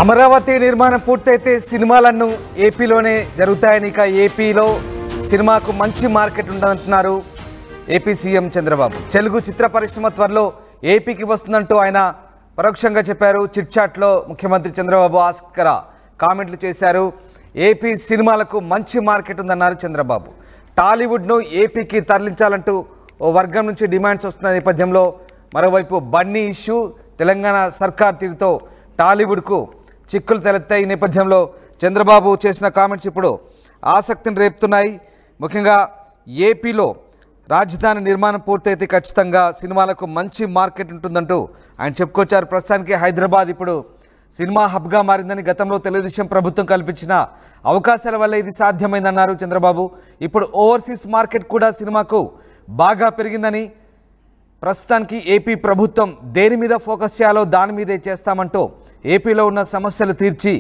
అమరావతి నిర్మాణం పూర్తయితే సినిమాలను ఏపీలోనే జరుగుతాయని, ఇక ఏపీలో సినిమాకు మంచి మార్కెట్ ఉందంటున్నారు ఏపీ సీఎం చంద్రబాబు. తెలుగు చిత్ర పరిశ్రమ త్వరలో ఏపీకి వస్తుందంటూ ఆయన పరోక్షంగా చెప్పారు. చిట్చాట్లో ముఖ్యమంత్రి చంద్రబాబు ఆసక్తికర కామెంట్లు చేశారు. ఏపీ సినిమాలకు మంచి మార్కెట్ ఉందన్నారు చంద్రబాబు. టాలీవుడ్ను ఏపీకి తరలించాలంటూ ఓ వర్గం నుంచి డిమాండ్స్ వస్తున్న నేపథ్యంలో మరోవైపు బన్నీ ఇష్యూ, తెలంగాణ సర్కార్ తీరుతో టాలీవుడ్కు చిక్కులు తలెత్తాయి. ఈ నేపథ్యంలో చంద్రబాబు చేసిన కామెంట్స్ ఇప్పుడు ఆసక్తిని రేపుతున్నాయి. ముఖ్యంగా ఏపీలో రాజధాని నిర్మాణం పూర్తయితే ఖచ్చితంగా సినిమాలకు మంచి మార్కెట్ ఉంటుందంటూ ఆయన చెప్పుకొచ్చారు. ప్రస్తుతానికి హైదరాబాద్ ఇప్పుడు సినిమా హబ్గా మారిందని, గతంలో తెలుగుదేశం ప్రభుత్వం కల్పించిన అవకాశాల వల్ల ఇది సాధ్యమైందన్నారు చంద్రబాబు. ఇప్పుడు ఓవర్సీస్ మార్కెట్ కూడా సినిమాకు బాగా పెరిగిందని, ప్రస్తుతానికి ఏపీ ప్రభుత్వం దేని మీద ఫోకస్ చేయాలో దాని మీదే చేస్తామంటూ, ఏపీలో ఉన్న సమస్యలు తీర్చి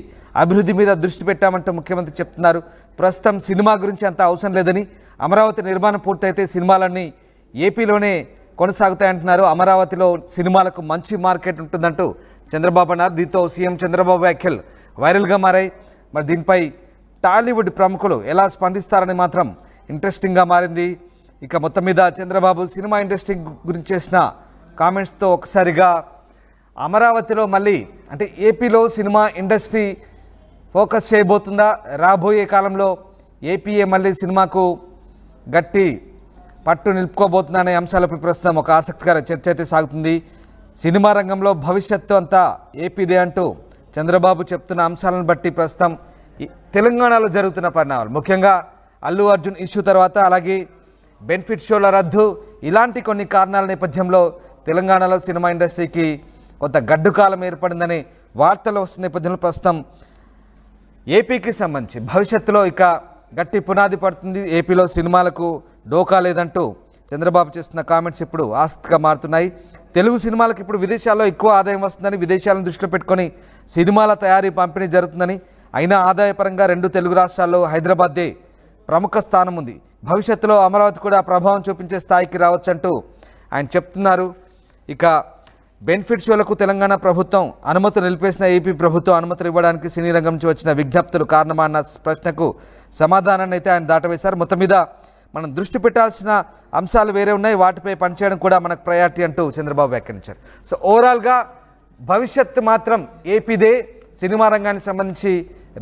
అభివృద్ధి మీద దృష్టి పెట్టామంటూ ముఖ్యమంత్రి చెప్తున్నారు. ప్రస్తుతం సినిమా గురించి అంత అవసరం లేదని, అమరావతి నిర్మాణం పూర్తయితే సినిమాలన్నీ ఏపీలోనే కొనసాగుతాయంటున్నారు. అమరావతిలో సినిమాలకు మంచి మార్కెట్ ఉంటుందంటూ చంద్రబాబు అన్నారు. దీంతో సీఎం చంద్రబాబు వ్యాఖ్యలు వైరల్గా మారాయి. మరి దీనిపై టాలీవుడ్ ప్రముఖులు ఎలా స్పందిస్తారని మాత్రం ఇంట్రెస్టింగ్గా మారింది. ఇక మొత్తం మీద చంద్రబాబు సినిమా ఇండస్ట్రీ గురించి చేసిన కామెంట్స్తో ఒకసారిగా అమరావతిలో మళ్ళీ అంటే ఏపీలో సినిమా ఇండస్ట్రీ ఫోకస్ చేయబోతుందా, రాబోయే కాలంలో ఏపీఏ మళ్ళీ సినిమాకు గట్టి పట్టు నిలుపుకోబోతుందా అనే అంశాలపై ప్రస్తుతం ఒక ఆసక్తికర చర్చ అయితే సాగుతుంది. సినిమా రంగంలో భవిష్యత్తు అంతా ఏపీదే అంటూ చంద్రబాబు చెప్తున్న అంశాలను బట్టి ప్రస్తుతం తెలంగాణలో జరుగుతున్న పరిణామాలు, ముఖ్యంగా అల్లు అర్జున్ ఇష్యూ తర్వాత, అలాగే బెనిఫిట్ షోల రద్దు, ఇలాంటి కొన్ని కారణాల నేపథ్యంలో తెలంగాణలో సినిమా ఇండస్ట్రీకి కొంత గడ్డు కాలం ఏర్పడిందని వార్తలు వస్తున్న నేపథ్యంలో ప్రస్తుతం ఏపీకి సంబంధించి భవిష్యత్తులో ఇక గట్టి పునాది పడుతుంది, ఏపీలో సినిమాలకు డోకా లేదంటూ చంద్రబాబు చేస్తున్న కామెంట్స్ ఇప్పుడు ఆసక్తిగా మారుతున్నాయి. తెలుగు సినిమాలకు ఇప్పుడు విదేశాల్లో ఎక్కువ ఆదాయం వస్తుందని, విదేశాలను దృష్టిలో పెట్టుకొని సినిమాల తయారీ పంపిణీ జరుగుతుందని, అయినా ఆదాయపరంగా రెండు తెలుగు రాష్ట్రాల్లో హైదరాబాద్దే ప్రముఖ స్థానం ఉంది. భవిష్యత్తులో అమరావతి కూడా ప్రభావం చూపించే స్థాయికి రావచ్చంటూ ఆయన చెప్తున్నారు. ఇక బెనిఫిట్ షోలకు తెలంగాణ ప్రభుత్వం అనుమతులు నిలిపేసిన ఏపీ ప్రభుత్వం అనుమతులు ఇవ్వడానికి సినీ రంగం నుంచి వచ్చిన విజ్ఞప్తులు కారణమా అన్న ప్రశ్నకు సమాధానాన్ని అయితే ఆయన దాటవేశారు. మొత్తం మీద మనం దృష్టి పెట్టాల్సిన అంశాలు వేరే ఉన్నాయి, వాటిపై పనిచేయడం కూడా మనకు ప్రయారిటీ అంటూ చంద్రబాబు వ్యాఖ్యానించారు. సో ఓవరాల్గా భవిష్యత్తు మాత్రం ఏపీదే. సినిమా రంగానికి సంబంధించి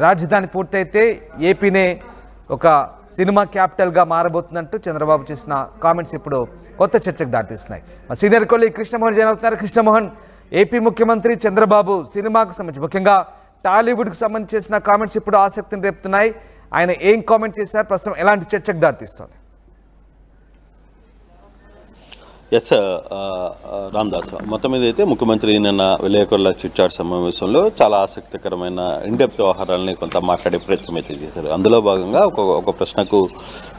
రాజధాని పూర్తయితే ఏపీనే ఒక సినిమా క్యాపిటల్గా మారబోతుందంటూ చంద్రబాబు చేసిన కామెంట్స్ ఇప్పుడు కొత్త చర్చకు దారితీస్తున్నాయి. మా సీనియర్ కొలి కృష్ణమోహన్ జాయిన్ అవుతున్నారు. కృష్ణమోహన్, ఏపీ ముఖ్యమంత్రి చంద్రబాబు సినిమాకు సంబంధించి ముఖ్యంగా టాలీవుడ్కి సంబంధించి చేసిన కామెంట్స్ ఇప్పుడు ఆసక్తిని రేపుతున్నాయి. ఆయన ఏం కామెంట్ చేశారు, ప్రస్తుతం ఎలాంటి చర్చకు దారితీస్తుంది? ఎస్ రామ్దాస్, మొత్తం మీద అయితే ముఖ్యమంత్రి నిన్న విలేకరుల చిట్చాట్ సమావేశంలో చాలా ఆసక్తికరమైన ఇన్డెప్త్ వ్యవహారాలని కొంత మాట్లాడే ప్రయత్నం అయితే చేశారు. అందులో భాగంగా ఒక ప్రశ్నకు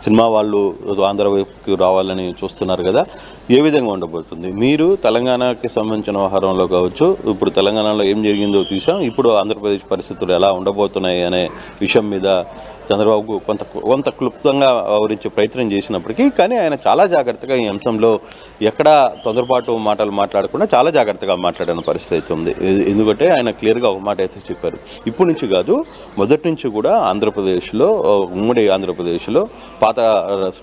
సినిమా వాళ్ళు ఆంధ్ర వైపుకి రావాలని చూస్తున్నారు కదా, ఏ విధంగా ఉండబోతుంది? మీరు తెలంగాణకి సంబంధించిన వ్యవహారంలో కావచ్చు, ఇప్పుడు తెలంగాణలో ఏం జరిగిందో చూసాం, ఇప్పుడు ఆంధ్రప్రదేశ్ పరిస్థితులు ఎలా ఉండబోతున్నాయి అనే విషయం మీద చంద్రబాబు కొంత క్లుప్తంగా వివరించే ప్రయత్నం చేసినప్పటికీ, కానీ ఆయన చాలా జాగ్రత్తగా ఈ అంశంలో ఎక్కడా తొందరపాటు మాటలు మాట్లాడకుండా చాలా జాగ్రత్తగా మాట్లాడిన పరిస్థితి అయితే ఉంది. ఎందుకంటే ఆయన క్లియర్గా ఒక మాట అయితే చెప్పారు, ఇప్పటి నుంచి కాదు మొదటి నుంచి కూడా ఆంధ్రప్రదేశ్లో, ఉమ్మడి ఆంధ్రప్రదేశ్లో పాత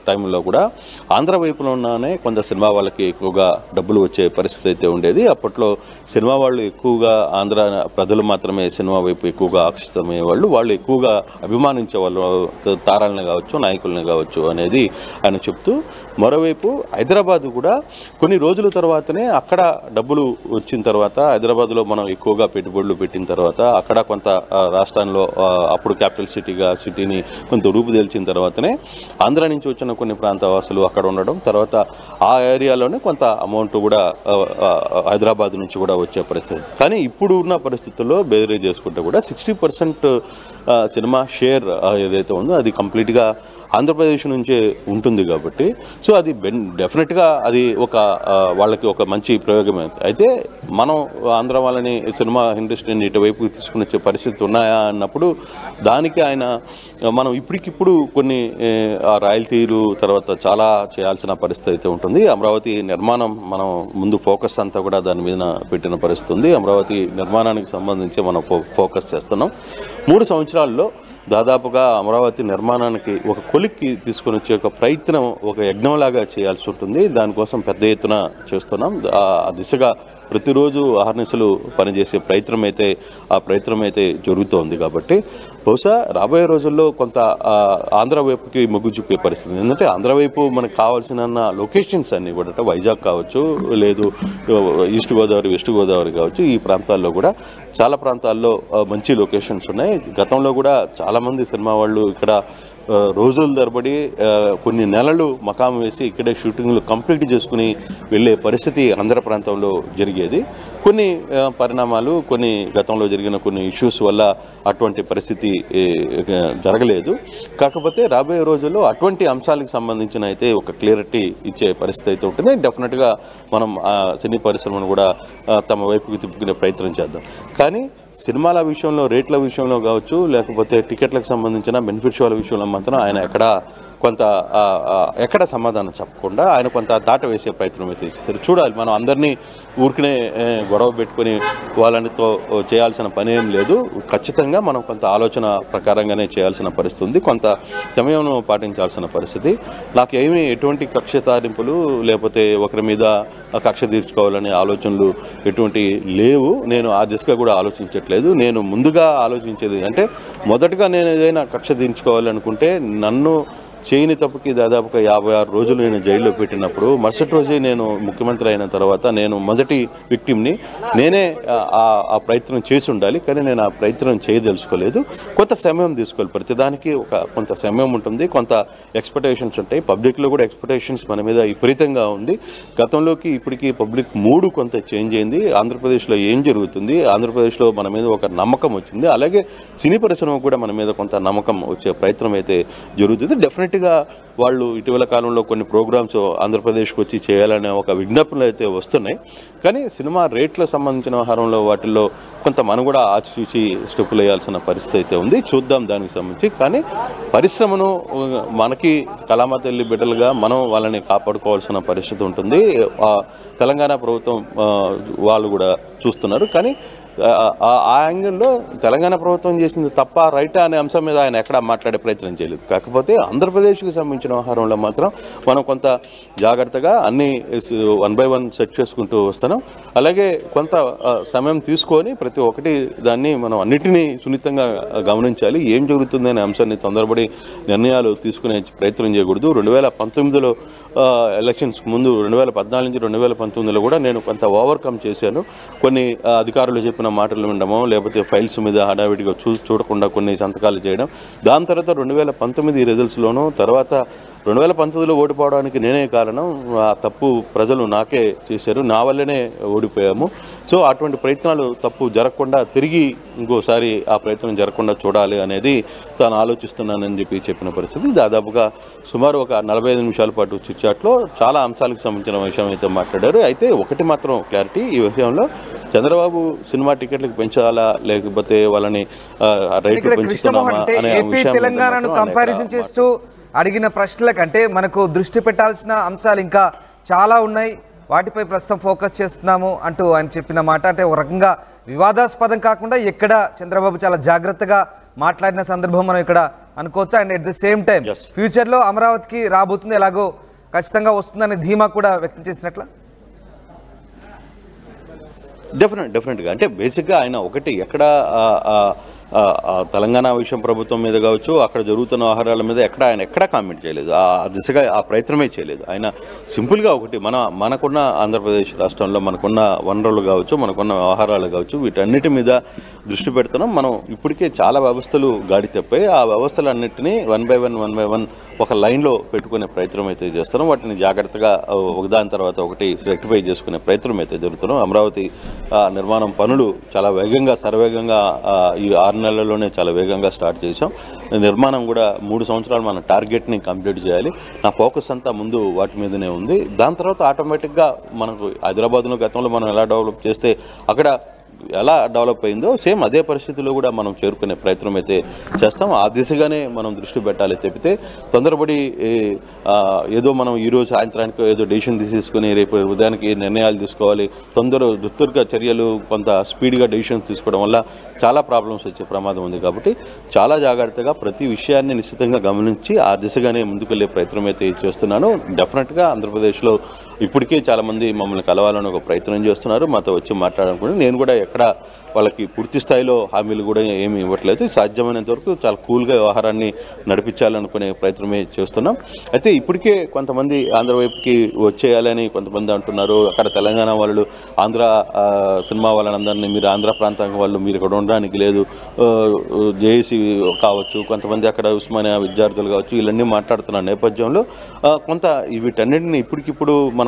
టైంలో కూడా ఆంధ్ర వైపులో ఉన్నానే కొంత సినిమా వాళ్ళకి ఎక్కువగా డబ్బులు వచ్చే పరిస్థితి అయితే ఉండేది. అప్పట్లో సినిమా వాళ్ళు ఎక్కువగా, ఆంధ్ర ప్రజలు మాత్రమే సినిమా వైపు ఎక్కువగా ఆకర్షితమయ్యేవాళ్ళు, వాళ్ళు ఎక్కువగా అభిమానించే వాళ్ళు, తారాలను కావచ్చు, నాయకులను కావచ్చు అనేది ఆయన చెప్తూ, మరోవైపు హైదరాబాద్ కూడా కొన్ని రోజుల తర్వాతనే అక్కడ డబ్బులు వచ్చిన తర్వాత, హైదరాబాద్లో మనం ఎక్కువగా పెట్టుబడులు పెట్టిన తర్వాత, అక్కడ కొంత రాష్ట్రంలో అప్పుడు క్యాపిటల్ సిటీని కొంత రూపుదేల్చిన తర్వాతనే ఆంధ్ర నుంచి వచ్చిన కొన్ని ప్రాంతవాసులు అక్కడ ఉండడం, తర్వాత ఆ ఏరియాలోనే కొంత అమౌంట్ కూడా హైదరాబాద్ నుంచి కూడా వచ్చే పరిస్థితి. కానీ ఇప్పుడు ఉన్న పరిస్థితుల్లో బేరీ చేసుకుంటే కూడా 60% సినిమా షేర్ ఏదైతే ఉందో అది కంప్లీట్గా ఆంధ్రప్రదేశ్ నుంచే ఉంటుంది కాబట్టి సో అది డెఫినెట్గా అది వాళ్ళకి ఒక మంచి ప్రయోగమే. అయితే మనం ఆంధ్ర వాళ్ళని సినిమా ఇండస్ట్రీని ఇటువైపు తీసుకుని వచ్చే పరిస్థితి ఉన్నాయా అన్నప్పుడు దానికి ఆయన మనం ఇప్పటికిప్పుడు కొన్ని రాయల్టీలు తర్వాత చాలా చేయాల్సిన పరిస్థితి అయితే ఉంటుంది. అమరావతి నిర్మాణం మనం ముందు ఫోకస్ అంతా కూడా దాని మీద పెట్టిన పరిస్థితి ఉంది. అమరావతి నిర్మాణానికి సంబంధించి మనం ఫోకస్ చేస్తున్నాం. 3 సంవత్సరాల్లో దాదాపుగా అమరావతి నిర్మాణానికి ఒక కొలిక్కి తీసుకొని వచ్చే ఒక ప్రయత్నం ఒక యజ్ఞంలాగా చేయాల్సి ఉంటుంది. దానికోసం పెద్ద ఎత్తున చేస్తున్నాం. ఆ దిశగా ప్రతిరోజు అహర్నిశలు పనిచేసే ప్రయత్నం అయితే జరుగుతోంది. కాబట్టి బహుశా రాబోయే రోజుల్లో కొంత ఆంధ్ర వైపుకి మొగ్గు చూపే పరిస్థితి. ఎందుకంటే ఆంధ్ర వైపు మనకు కావాల్సిన లొకేషన్స్ అన్నీ కూడా వైజాగ్ కావచ్చు, లేదు ఈస్ట్ గోదావరి, వెస్ట్ గోదావరి కావచ్చు, ఈ ప్రాంతాల్లో కూడా చాలా ప్రాంతాల్లో మంచి లొకేషన్స్ ఉన్నాయి. గతంలో కూడా చాలామంది సినిమా వాళ్ళు ఇక్కడ రోజుల తరబడి కొన్ని నెలలు మకాం వేసి ఇక్కడే షూటింగ్లు కంప్లీట్ చేసుకుని వెళ్ళే పరిస్థితి ఆంధ్ర ప్రాంతంలో జరిగేది. కొన్ని పరిణామాలు, కొన్ని గతంలో జరిగిన కొన్ని ఇష్యూస్ వల్ల అటువంటి పరిస్థితి జరగలేదు. కాకపోతే రాబోయే రోజుల్లో అటువంటి అంశాలకు సంబంధించిన అయితే ఒక క్లియరిటీ ఇచ్చే పరిస్థితి అయితే ఉంటుంది. డెఫినెట్గా మనం సినీ పరిశ్రమను కూడా తమ వైపుకి తిప్పుకునే ప్రయత్నం చేద్దాం. కానీ సినిమాల విషయంలో, రేట్ల విషయంలో కావచ్చు, లేకపోతే టికెట్లకు సంబంధించిన బెనిఫిట్ షోల విషయంలో మాత్రం ఆయన ఎక్కడ సమాధానం చెప్పకుండా ఆయన కొంత దాట వేసే ప్రయత్నం అయితే చేశారు. చూడాలి, మనం అందరినీ ఊరికనే గొడవ పెట్టుకుని వాళ్ళనితో చేయాల్సిన పని ఏం లేదు. ఖచ్చితంగా మనం కొంత ఆలోచన ప్రకారంగానే చేయాల్సిన పరిస్థితి ఉంది. కొంత సమయం పాటించాల్సిన పరిస్థితి. నాకు ఎటువంటి కక్ష సాధింపులు లేకపోతే ఒకరి మీద కక్ష తీర్చుకోవాలనే ఆలోచనలు ఎటువంటి లేవు. నేను ఆ దిశగా కూడా ఆలోచించట్లేదు. నేను ముందుగా ఆలోచించేది అంటే మొదటగా నేను ఏదైనా కక్ష తీర్చుకోవాలనుకుంటే నన్ను చేయని తప్పుకి దాదాపుగా 56 రోజులు నేను జైల్లో పెట్టినప్పుడు మరుసటి రోజే నేను ముఖ్యమంత్రి అయిన తర్వాత నేను మొదటి విక్టిమ్ని నేనే ఆ ప్రయత్నం చేసి ఉండాలి. కానీ నేను ఆ ప్రయత్నం చేయదలుచుకోలేదు. కొంత సమయం తీసుకోవాలి. ప్రతిదానికి కొంత సమయం ఉంటుంది, కొంత ఎక్స్పెక్టేషన్స్ ఉంటాయి. పబ్లిక్లో కూడా ఎక్స్పెక్టేషన్స్ మన మీద విపరీతంగా ఉంది. గతంలోకి ఇప్పటికీ పబ్లిక్ మూడు కొంత చేంజ్ అయింది. ఆంధ్రప్రదేశ్లో ఏం జరుగుతుంది, ఆంధ్రప్రదేశ్లో మన మీద ఒక నమ్మకం వచ్చింది. అలాగే సినీ పరిశ్రమ కూడా మన మీద కొంత నమ్మకం వచ్చే ప్రయత్నం అయితే జరుగుతుంది. డెఫినెట్గా వాళ్ళు ఇటీవల కాలంలో కొన్ని ప్రోగ్రామ్స్ ఆంధ్రప్రదేశ్కి వచ్చి చేయాలనే ఒక విజ్ఞాపనలు అయితే వస్తున్నాయి. కానీ సినిమా రేట్లకు సంబంధించిన వ్యవహారంలో వాటిల్లో కొంత మనం కూడా ఆచితూచి స్టెప్పులు వేయాల్సిన పరిస్థితి అయితే ఉంది. చూద్దాం దానికి సంబంధించి. కానీ పరిశ్రమను మనకి కళామ తల్లి బిడ్డలుగా మనం వాళ్ళని కాపాడుకోవాల్సిన పరిస్థితి ఉంటుంది. తెలంగాణ ప్రభుత్వం వాళ్ళు కూడా చూస్తున్నారు. కానీ ఆ యాంగిల్లో తెలంగాణ ప్రభుత్వం చేసింది తప్ప రైటా అనే అంశం మీద ఆయన ఎక్కడా మాట్లాడే ప్రయత్నం చేయలేదు. కాకపోతే ఆంధ్రప్రదేశ్కి సంబంధించిన వ్యవహారంలో మాత్రం మనం కొంత జాగ్రత్తగా అన్ని 1 by 1 సెట్ చేసుకుంటూ వస్తున్నాం. అలాగే కొంత సమయం తీసుకొని ప్రతి ఒక్కటి దాన్ని మనం అన్నిటినీ సున్నితంగా గమనించాలి. ఏం జరుగుతుంది అనే అంశాన్ని తొందరపడి నిర్ణయాలు తీసుకునే ప్రయత్నం చేయకూడదు. 2019లో ఎలక్షన్స్కి ముందు 2014 నుంచి 2019లో కూడా నేను కొంత ఓవర్కమ్ చేశాను. కొన్ని అధికారులు చెప్పిన మాటలు వినడమో లేకపోతే ఫైల్స్ మీద హడావిడిగా చూడకుండా కొన్ని సంతకాలు చేయడం. దాని తర్వాత 2019 రిజల్ట్స్లోనూ తర్వాత 2019లో ఓడిపోవడానికి నేనే కారణం. ఆ తప్పు ప్రజలు నాకే చేశారు, నా వల్లనే ఓడిపోయాము. సో అటువంటి ప్రయత్నాలు తప్పు జరగకుండా తిరిగి ఇంకోసారి ఆ ప్రయత్నం జరగకుండా చూడాలి అనేది తాను ఆలోచిస్తున్నానని చెప్పిన పరిస్థితి. దాదాపుగా సుమారు ఒక 45 నిమిషాల పాటు చిట్చాట్లో చాలా అంశాలకు సంబంధించిన విషయం అయితే మాట్లాడారు. అయితే ఒకటి మాత్రం క్లారిటీ ఈ విషయంలో, చంద్రబాబు సినిమా టికెట్లకు పెంచాలా లేకపోతే వాళ్ళని రేట్లు పెంచుతున్నామా అనే విషయం తెలంగాణను కంపారిజన్ చేస్తూ అడిగిన ప్రశ్నల కంటే మనకు దృష్టి పెట్టాల్సిన అంశాలు ఇంకా చాలా ఉన్నాయి, వాటిపై ప్రస్తుతం ఫోకస్ చేస్తున్నాము అంటూ ఆయన చెప్పిన మాట అంటే ఒక రకంగా వివాదాస్పదం కాకుండా ఎక్కడ చంద్రబాబు చాలా జాగ్రత్తగా మాట్లాడిన సందర్భం మనం ఇక్కడ అనుకోవచ్చు. And at the same time ఫ్యూచర్లో అమరావతికి రాబోతుంది, ఎలాగో ఖచ్చితంగా వస్తుందనే ధీమా కూడా వ్యక్తం చేసినట్ల. డెఫినెట్గా అంటే బేసిక్గా ఆయన ఒకటి ఎక్కడ తెలంగాణ విషయం ప్రభుత్వం మీద కావచ్చు, అక్కడ జరుగుతున్న వ్యవహారాల మీద ఆయన ఎక్కడా కామెంట్ చేయలేదు. ఆ దిశగా ఆ ప్రయత్నమే చేయలేదు. ఆయన సింపుల్గా ఒకటి మనకున్న ఆంధ్రప్రదేశ్ రాష్ట్రంలో మనకున్న వనరులు కావచ్చు, మనకున్న వ్యవహారాలు కావచ్చు, వీటన్నిటి మీద దృష్టి పెడుతున్నాం. మనం ఇప్పటికే చాలా వ్యవస్థలు గాడి తప్పాయి. ఆ వ్యవస్థలన్నింటినీ 1 by 1 ఒక లైన్లో పెట్టుకునే ప్రయత్నం అయితే చేస్తున్నాం. వాటిని జాగ్రత్తగా ఒకదాని తర్వాత ఒకటి రెక్టిఫై చేసుకునే ప్రయత్నం అయితే జరుగుతున్నాం. అమరావతి నిర్మాణం పనులు చాలా వేగంగా శరవేగంగా ఈ 6 నెలల్లోనే చాలా వేగంగా స్టార్ట్ చేసాం. నిర్మాణం కూడా 3 సంవత్సరాలు మన టార్గెట్ని కంప్లీట్ చేయాలి. నా ఫోకస్ అంతా ముందు వాటి మీదనే ఉంది. దాని తర్వాత ఆటోమేటిక్గా మనకు హైదరాబాద్లో గతంలో మనం ఎలా డెవలప్ చేస్తే అక్కడ ఎలా డెవలప్ అయిందో సేమ్ అదే పరిస్థితుల్లో కూడా మనం చేరుకునే ప్రయత్నం అయితే చేస్తాం. ఆ దిశగానే మనం దృష్టి పెట్టాలి తప్పితే తొందరపడి ఏదో మనం ఈరోజు సాయంత్రానికి ఏదో డెసిషన్ తీసుకుని రేపు ఉదయానికి నిర్ణయాలు తీసుకోవాలి, దుర్గా చర్యలు కొంత స్పీడ్గా డెసిషన్స్ తీసుకోవడం వల్ల చాలా ప్రాబ్లమ్స్ వచ్చే ప్రమాదం ఉంది. కాబట్టి చాలా జాగ్రత్తగా ప్రతి విషయాన్ని నిశ్చితంగా గమనించి ఆ దిశగానే ముందుకెళ్లే ప్రయత్నం అయితే చేస్తున్నాను. డెఫినెట్గా ఆంధ్రప్రదేశ్లో ఇప్పటికే చాలామంది మమ్మల్ని కలవాలని ఒక ప్రయత్నం చేస్తున్నారు, మాతో వచ్చి మాట్లాడాలనుకుని. నేను కూడా ఎక్కడ వాళ్ళకి పూర్తి స్థాయిలో హామీలు కూడా ఏమీ ఇవ్వట్లేదు. సాధ్యమైనంత వరకు చాలా కూల్గా వ్యవహారాన్ని నడిపించాలనుకునే ప్రయత్నమే చేస్తున్నాం. అయితే ఇప్పటికే కొంతమంది ఆంధ్ర వైపుకి వచ్చేయాలని కొంతమంది అంటున్నారు. అక్కడ తెలంగాణ వాళ్ళు ఆంధ్ర సినిమా వాళ్ళందరినీ మీరు ఆంధ్ర ప్రాంతం వాళ్ళు మీరు ఇక్కడ ఉండడానికి లేదు, జేఏసీ కావచ్చు, కొంతమంది అక్కడ ఉస్మానియా విద్యార్థులు కావచ్చు, వీళ్ళన్నీ మాట్లాడుతున్న నేపథ్యంలో కొంత వీటన్నిటిని ఇప్పటికిప్పుడు మనం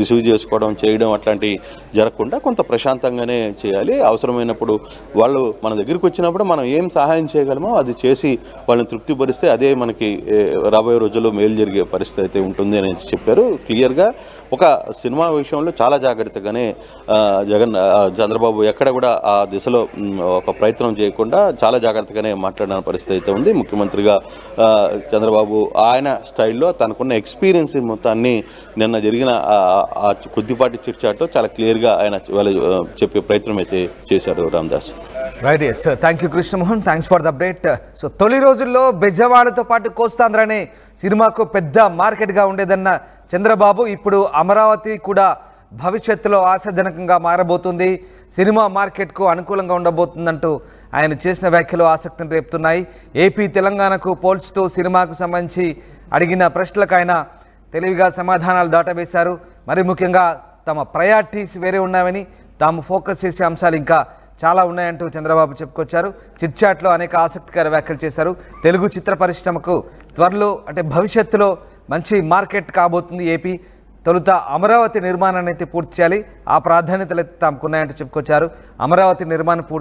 రిసీవ్ చేసుకోవడం చేయడం అట్లాంటివి జరగకుండా కొంత ప్రశాంతంగానే చేయాలి. అవసరమైనప్పుడు వాళ్ళు మన దగ్గరికి వచ్చినప్పుడు మనం ఏం సహాయం చేయగలమో అది చేసి వాళ్ళని తృప్తిపరిస్తే అదే మనకి రాబోయే రోజుల్లో మేలు జరిగే పరిస్థితి అయితే ఉంటుంది అని చెప్పారు. క్లియర్గా ఒక సినిమా విషయంలో చాలా జాగ్రత్తగానే చంద్రబాబు ఎక్కడ కూడా ఆ దిశలో ఒక ప్రయత్నం చేయకుండా చాలా జాగ్రత్తగానే మాట్లాడిన పరిస్థితి అయితే ఉంది. ముఖ్యమంత్రిగా చంద్రబాబు ఆయన స్టైల్లో తనకున్న ఎక్స్పీరియన్స్ మొత్తాన్ని నిన్న జరిగిన కొద్దిపాటి చిట్చాట్లో చాలా క్లియర్గా ఆయన చెప్పే ప్రయత్నం అయితే చేశారు. Ramdas right. Yes, thank you Krishnamohan, thanks for the update. So తొలి రోజుల్లో బెజవాడతో పాటు కోస్తాంధ్రనే సినిమాకు పెద్ద మార్కెట్గా ఉండేదన్న చంద్రబాబు ఇప్పుడు అమరావతి కూడా భవిష్యత్తులో ఆశాజనకంగా మారబోతుంది, సినిమా మార్కెట్కు అనుకూలంగా ఉండబోతుందంటూ ఆయన చేసిన వ్యాఖ్యలు ఆసక్తిని రేపుతున్నాయి. ఏపీ తెలంగాణకు పోల్చుతూ సినిమాకు సంబంధించి అడిగిన ప్రశ్నలకు ఆయన తెలివిగా సమాధానాలు దాటవేశారు. మరి ముఖ్యంగా తమ ప్రయారిటీస్ వేరే ఉన్నాయని, తాము ఫోకస్ చేసే అంశాలు ఇంకా చాలా ఉన్నాయంటూ చంద్రబాబు చెప్పుకొచ్చారు. చిట్చాట్లో అనేక ఆసక్తికర వ్యాఖ్యలు చేశారు. తెలుగు చిత్ర పరిశ్రమకు త్వరలో అంటే భవిష్యత్తులో మంచి మార్కెట్ కాబోతుంది ఏపీ. తొలుత అమరావతి నిర్మాణాన్ని అయితే పూర్తి చేయాలి, ఆ ప్రాధాన్యతలు అయితే తమకున్నాయంటూ చెప్పుకొచ్చారు. అమరావతి నిర్మాణం పూర్తి